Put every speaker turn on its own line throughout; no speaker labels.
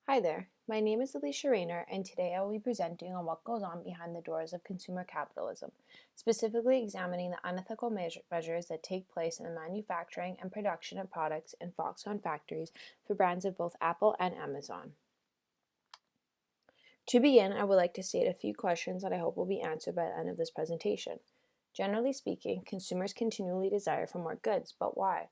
Hi there, my name is Alicia Rayner, and today I will be presenting on what goes on behind the doors of consumer capitalism, specifically examining the unethical measures that take place in the manufacturing and production of products in Foxconn factories for brands of both Apple and Amazon. To begin, I would like to state a few questions that I hope will be answered by the end of this presentation. Generally speaking, consumers continually desire for more goods, but why?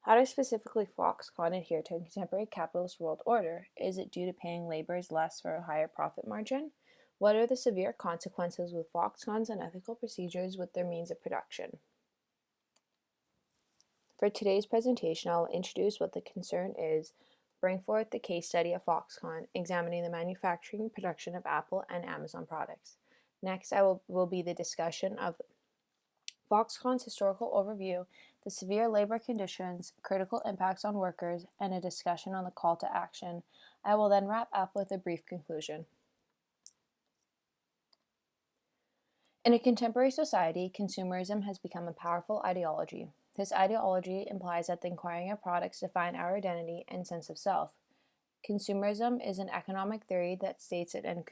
How does specifically Foxconn adhere to a contemporary capitalist world order? Is it due to paying laborers less for a higher profit margin? What are the severe consequences with Foxconn's unethical procedures with their means of production? For today's presentation, I'll introduce what the concern is, bring forth the case study of Foxconn, examining the manufacturing and production of Apple and Amazon products. Next, will be the discussion of Foxconn's historical overview, the severe labor conditions, critical impacts on workers, and a discussion on the call to action. I will then wrap up with a brief conclusion. In a contemporary society, consumerism has become a powerful ideology. This ideology implies that the acquiring of products define our identity and sense of self. Consumerism is an economic theory that states that an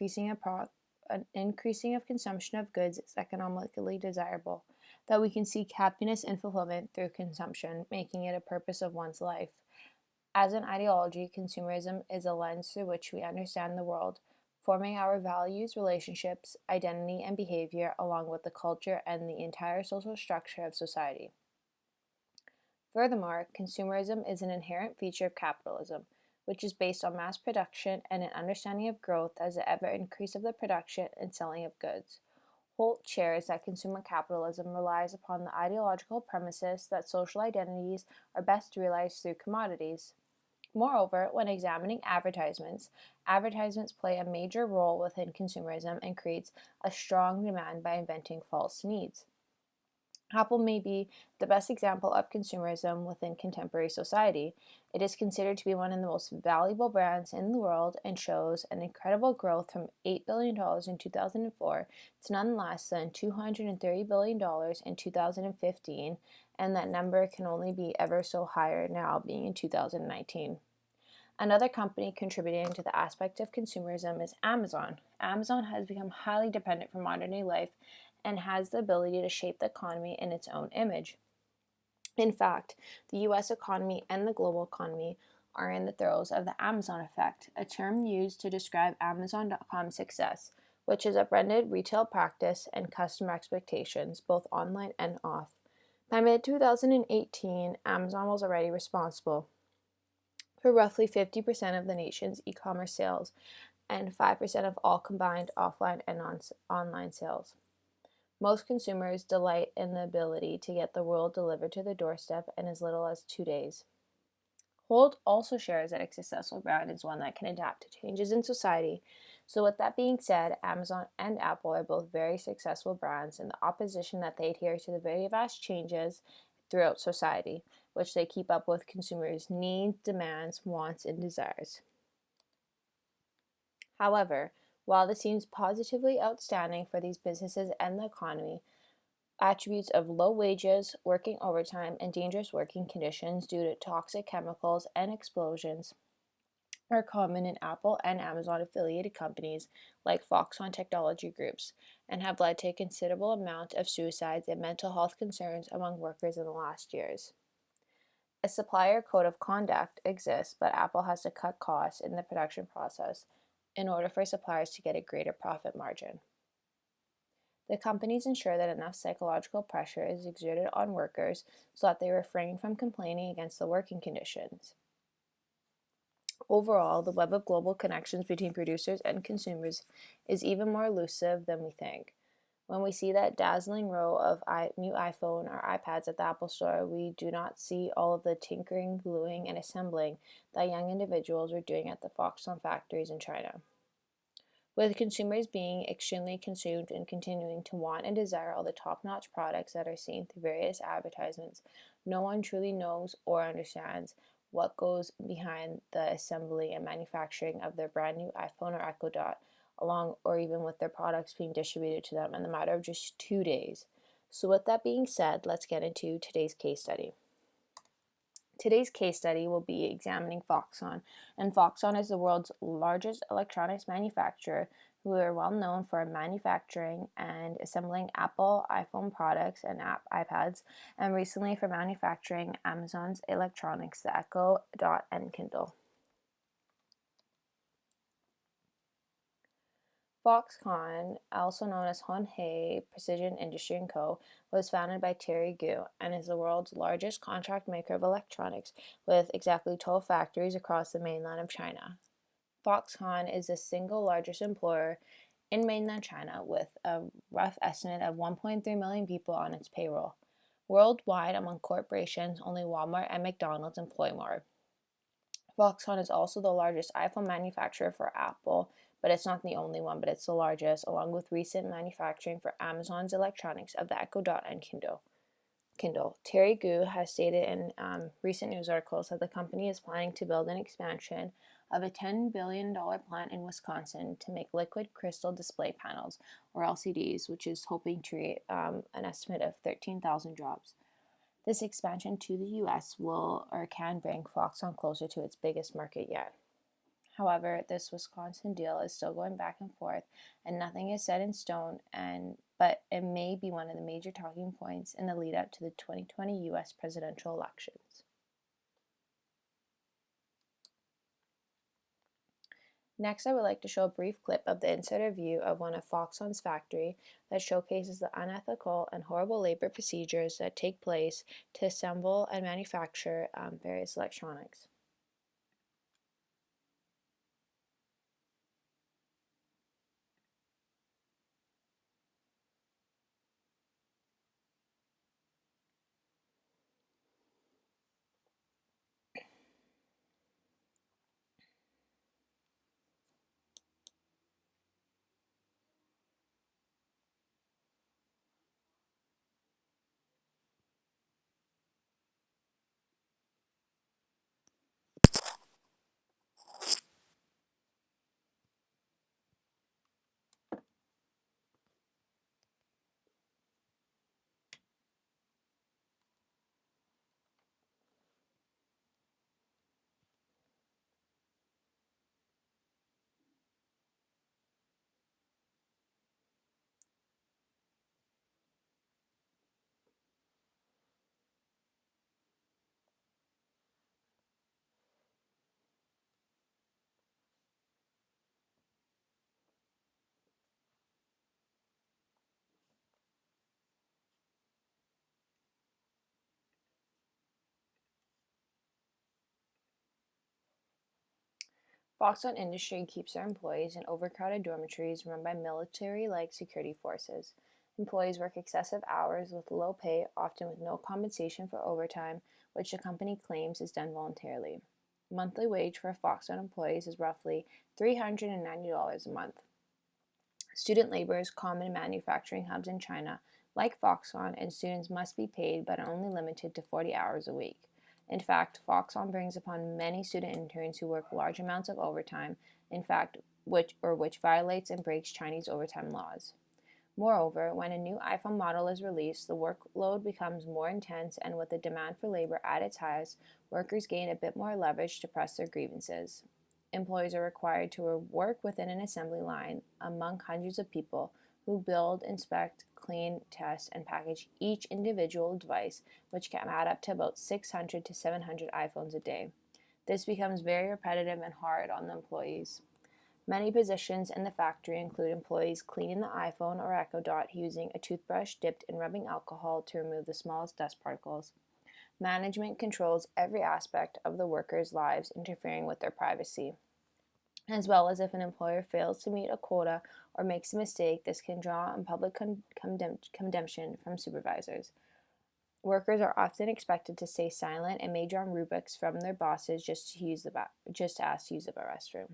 increasing of consumption of goods is economically desirable, that we can seek happiness and fulfillment through consumption, making it a purpose of one's life. As an ideology, consumerism is a lens through which we understand the world, forming our values, relationships, identity, and behavior along with the culture and the entire social structure of society. Furthermore, consumerism is an inherent feature of capitalism, which is based on mass production and an understanding of growth as the ever increase of the production and selling of goods. Holt shares that consumer capitalism relies upon the ideological premises that social identities are best realized through commodities. Moreover, when examining advertisements play a major role within consumerism and creates a strong demand by inventing false needs. Apple may be the best example of consumerism within contemporary society. It is considered to be one of the most valuable brands in the world and shows an incredible growth from $8 billion in 2004 to none less than $230 billion in 2015, and that number can only be ever so higher now, being in 2019. Another company contributing to the aspect of consumerism is Amazon. Amazon has become highly dependent for modern day life and has the ability to shape the economy in its own image. In fact, the US economy and the global economy are in the throes of the Amazon effect, a term used to describe Amazon.com's success, which is a blended retail practice and customer expectations, both online and off. By mid 2018, Amazon was already responsible for roughly 50% of the nation's e commerce sales and 5% of all combined offline and online sales. Most consumers delight in the ability to get the world delivered to their doorstep in as little as 2 days. Holt also shares that a successful brand is one that can adapt to changes in society. So, with that being said, Amazon and Apple are both very successful brands in the opposition that they adhere to the very vast changes throughout society, which they keep up with consumers' needs, demands, wants, and desires. However, while this seems positively outstanding for these businesses and the economy, attributes of low wages, working overtime, and dangerous working conditions due to toxic chemicals and explosions are common in Apple and Amazon affiliated companies like Foxconn Technology Groups and have led to a considerable amount of suicides and mental health concerns among workers in the last years. A supplier code of conduct exists, but Apple has to cut costs in the production process in order for suppliers to get a greater profit margin. The companies ensure that enough psychological pressure is exerted on workers so that they refrain from complaining against the working conditions. Overall, the web of global connections between producers and consumers is even more elusive than we think. When we see that dazzling row of new iPhone or iPads at the Apple Store, we do not see all of the tinkering, gluing, and assembling that young individuals are doing at the Foxconn factories in China. With consumers being extremely consumed and continuing to want and desire all the top-notch products that are seen through various advertisements, no one truly knows or understands what goes behind the assembly and manufacturing of their brand new iPhone or Echo Dot, along or even with their products being distributed to them in the matter of just 2 days. So with that being said, let's get into today's case study. Today's case study will be examining Foxconn, and Foxconn is the world's largest electronics manufacturer who are well known for manufacturing and assembling Apple iPhone products and iPads, and recently for manufacturing Amazon's electronics, the Echo Dot and Kindle. Foxconn, also known as Hon-Hai Precision Industry & Co., was founded by Terry Gu and is the world's largest contract maker of electronics with exactly 12 factories across the mainland of China. Foxconn is the single largest employer in mainland China with a rough estimate of 1.3 million people on its payroll. Worldwide, among corporations, only Walmart and McDonald's employ more. Foxconn is also the largest iPhone manufacturer for Apple, but it's not the only one, but it's the largest, along with recent manufacturing for Amazon's electronics of the Echo Dot and Kindle. Terry Gu has stated in recent news articles that the company is planning to build an expansion of a $10 billion plant in Wisconsin to make liquid crystal display panels, or LCDs, which is hoping to create an estimate of 13,000 jobs. This expansion to the U.S. will or can bring Foxconn closer to its biggest market yet. However, this Wisconsin deal is still going back and forth, and nothing is set in stone, but it may be one of the major talking points in the lead up to the 2020 U.S. presidential elections. Next, I would like to show a brief clip of the insider view of one of Foxconn's factory that showcases the unethical and horrible labor procedures that take place to assemble and manufacture various electronics. Foxconn Industry keeps their employees in overcrowded dormitories run by military-like security forces. Employees work excessive hours with low pay, often with no compensation for overtime, which the company claims is done voluntarily. Monthly wage for Foxconn employees is roughly $390 a month. Student labor is common in manufacturing hubs in China, like Foxconn, and students must be paid but are only limited to 40 hours a week. In fact, Foxconn brings upon many student interns who work large amounts of overtime, in fact, which violates and breaks Chinese overtime laws. Moreover, when a new iPhone model is released, the workload becomes more intense, and with the demand for labor at its highest, workers gain a bit more leverage to press their grievances. Employees are required to work within an assembly line among hundreds of people who build, inspect, clean, test, and package each individual device, which can add up to about 600 to 700 iPhones a day. This becomes very repetitive and hard on the employees. Many positions in the factory include employees cleaning the iPhone or Echo Dot using a toothbrush dipped in rubbing alcohol to remove the smallest dust particles. Management controls every aspect of the workers' lives, interfering with their privacy. As well as if an employer fails to meet a quota or makes a mistake, this can draw on public condemnation from supervisors. Workers are often expected to stay silent and may draw rubrics from their bosses just to ask to use the restroom.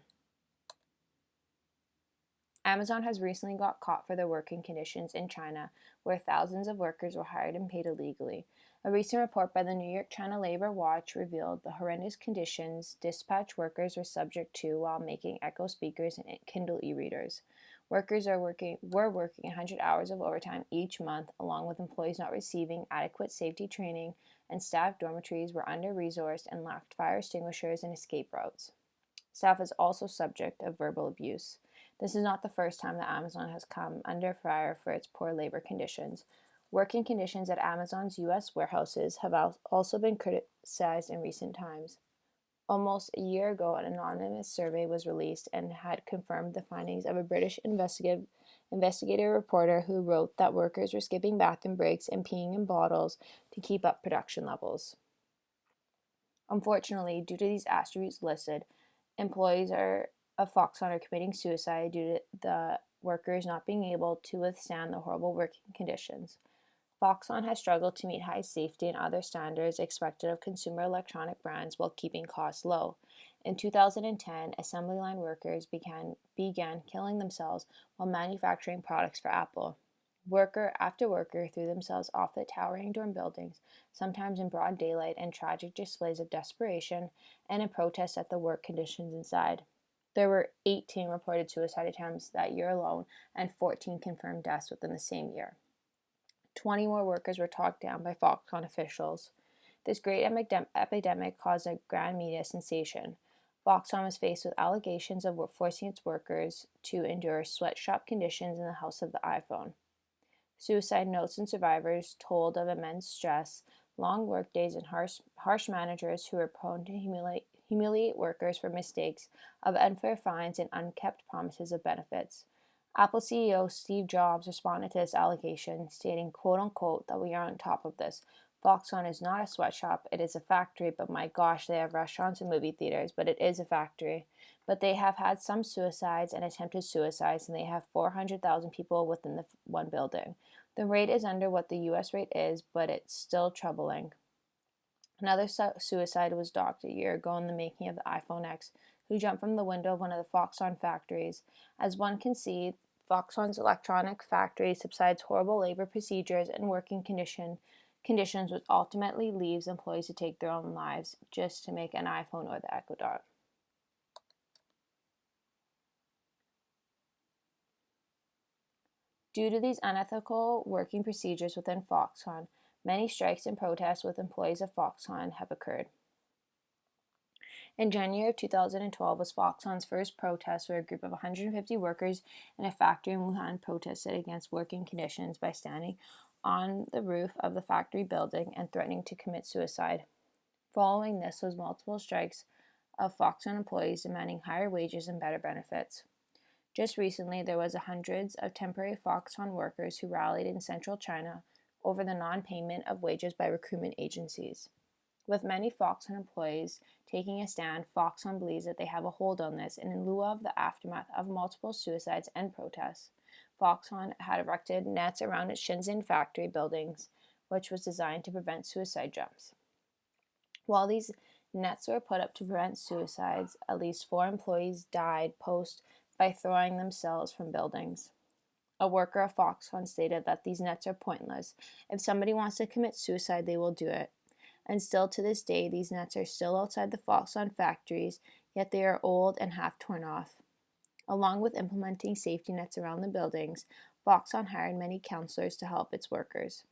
Amazon has recently got caught for their working conditions in China, where thousands of workers were hired and paid illegally. A recent report by the New York China Labor Watch revealed the horrendous conditions dispatch workers were subject to while making Echo speakers and Kindle e-readers. Workers were working 100 hours of overtime each month, along with employees not receiving adequate safety training and staff dormitories were under-resourced and lacked fire extinguishers and escape routes. Staff is also subject of verbal abuse. This is not the first time that Amazon has come under fire for its poor labor conditions. Working conditions at Amazon's U.S. warehouses have also been criticized in recent times. Almost a year ago, an anonymous survey was released and had confirmed the findings of a British investigative reporter who wrote that workers were skipping bathroom breaks and peeing in bottles to keep up production levels. Unfortunately, due to these attributes listed, employees of Foxconn are committing suicide due to the workers not being able to withstand the horrible working conditions. Foxconn has struggled to meet high safety and other standards expected of consumer electronic brands while keeping costs low. In 2010, assembly line workers began killing themselves while manufacturing products for Apple. Worker after worker threw themselves off the towering dorm buildings, sometimes in broad daylight, in tragic displays of desperation and in protest at the work conditions inside. There were 18 reported suicide attempts that year alone and 14 confirmed deaths within the same year. 20 more workers were talked down by Foxconn officials. This great epidemic caused a grand media sensation. Foxconn was faced with allegations of forcing its workers to endure sweatshop conditions in the house of the iPhone. Suicide notes and survivors told of immense stress, long workdays, and harsh managers who were prone to humiliate workers for mistakes, of unfair fines, and unkept promises of benefits. Apple CEO Steve Jobs responded to this allegation, stating, quote unquote, that we are on top of this. Foxconn is not a sweatshop, it is a factory, but my gosh, they have restaurants and movie theaters, but it is a factory. But they have had some suicides and attempted suicides, and they have 400,000 people within the one building. The rate is under what the U.S. rate is, but it's still troubling. Another suicide was docked a year ago in the making of the iPhone X, who jumped from the window of one of the Foxconn factories. As one can see, Foxconn's electronic factory subsides horrible labor procedures and working conditions, which ultimately leaves employees to take their own lives just to make an iPhone or the Echo Dot. Due to these unethical working procedures within Foxconn, many strikes and protests with employees of Foxconn have occurred. In January of 2012 was Foxconn's first protest, where a group of 150 workers in a factory in Wuhan protested against working conditions by standing on the roof of the factory building and threatening to commit suicide. Following this was multiple strikes of Foxconn employees demanding higher wages and better benefits. Just recently, there was hundreds of temporary Foxconn workers who rallied in central China over the non-payment of wages by recruitment agencies. With many Foxconn employees taking a stand, Foxconn believes that they have a hold on this, and in lieu of the aftermath of multiple suicides and protests, Foxconn had erected nets around its Shenzhen factory buildings, which was designed to prevent suicide jumps. While these nets were put up to prevent suicides, at least 4 employees died by throwing themselves from buildings. A worker of Foxconn stated that these nets are pointless. If somebody wants to commit suicide, they will do it. And still to this day, these nets are still outside the Foxconn factories, yet they are old and half torn off. Along with implementing safety nets around the buildings, Foxconn hired many counselors to help its workers.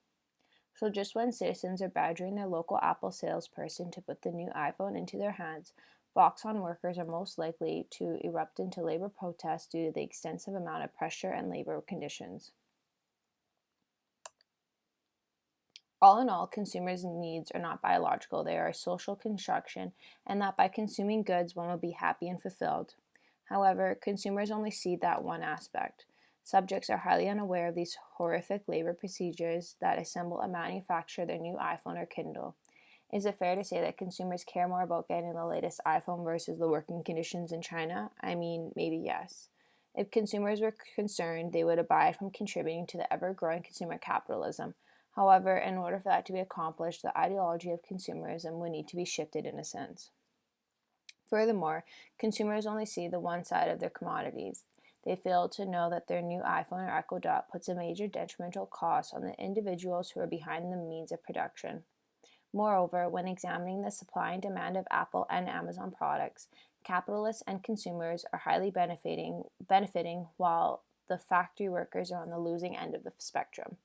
So just when citizens are badgering their local Apple salesperson to put the new iPhone into their hands, Foxconn workers are most likely to erupt into labor protests due to the extensive amount of pressure and labor conditions. All in all, consumers' needs are not biological, they are a social construction, and that by consuming goods one will be happy and fulfilled. However, consumers only see that one aspect. Subjects are highly unaware of these horrific labor procedures that assemble and manufacture their new iPhone or Kindle. Is it fair to say that consumers care more about getting the latest iPhone versus the working conditions in China? I mean, maybe yes. If consumers were concerned, they would abide from contributing to the ever-growing consumer capitalism. However, in order for that to be accomplished, the ideology of consumerism would need to be shifted in a sense. Furthermore, consumers only see the one side of their commodities. They fail to know that their new iPhone or Echo Dot puts a major detrimental cost on the individuals who are behind the means of production. Moreover, when examining the supply and demand of Apple and Amazon products, capitalists and consumers are highly benefiting while the factory workers are on the losing end of the spectrum.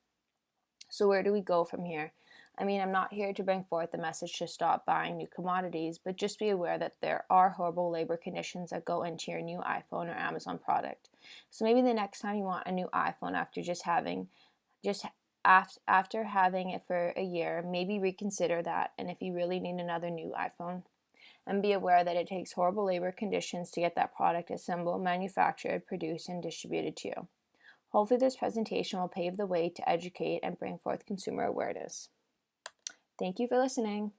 So where do we go from here? I mean, I'm not here to bring forth the message to stop buying new commodities, but just be aware that there are horrible labor conditions that go into your new iPhone or Amazon product. So maybe the next time you want a new iPhone after just after having it for a year, maybe reconsider that. And if you really need another new iPhone, and be aware that it takes horrible labor conditions to get that product assembled, manufactured, produced, and distributed to you. Hopefully, this presentation will pave the way to educate and bring forth consumer awareness. Thank you for listening.